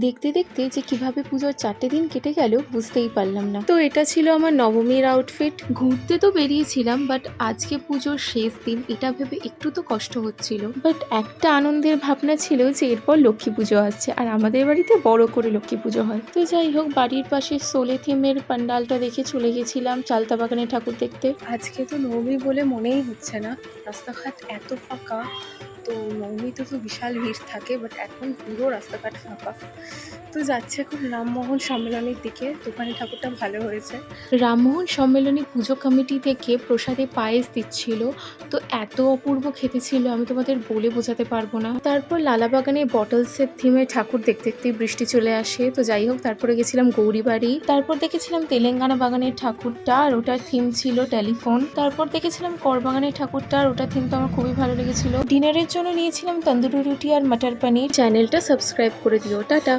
দেখতে দেখতে যে কিভাবে পুজোর 4টে দিন কেটে গেল বুঝতেই পারলাম না। তো এটা ছিল আমার নবমীর আউটফিট। ঘুরতে তো বেরিয়েছিলাম, বাট আজকে পুজোর শেষ দিন, এটা ভেবে একটু তো কষ্ট হচ্ছিল। বাট একটা আনন্দের ভাবনা ছিল যে এরপর লক্ষ্মী পুজো আসছে, আর আমাদের বাড়িতে বড় করে লক্ষ্মী পুজো হয়। তো যাই হোক, বাড়ির পাশে সোলে থিমের প্যান্ডালটা দেখে চলে গেছিলাম চালতা বাগানে ঠাকুর দেখতে। আজকে তো নবমী বলে মনেই হচ্ছে না, রাস্তাঘাট এত ফাঁকা। তো নবমীতে তো বিশাল ভিড় থাকে, বাট এখন পুরো রাস্তাঘাট ফাঁকা। তো যাচ্ছে এখন রামমোহন সম্মেলনের দিকে। দোকানে ঠাকুরটা ভালো হয়েছে। রামমোহন সম্মেলনী পুজো কমিটি থেকে প্রসাদে পায়েস দিচ্ছিল, তো এত অপূর্ব খেতে ছিল আমি তোমাদের বলে বোঝাতে পারবো না। তারপর লালাবাগানে বটলসের থিমে ঠাকুর দেখতে দেখতেই বৃষ্টি চলে আসে। তো যাই হোক, তারপরে গেছিলাম গৌরীবাড়ি। তারপর দেখেছিলাম তেলেঙ্গানা বাগানের ঠাকুরটা, আর ওটার থিম ছিল টেলিফোন। তারপর দেখেছিলাম করবাগানের ঠাকুরটা, আর ওটার থিমটা আমার খুবই ভালো লেগেছিল। ডিনারের জন্য নিয়েছিলাম তন্দুরি রুটি আর মটর পনির। চ্যানেলটা সাবস্ক্রাইব করে দিও। টাটা।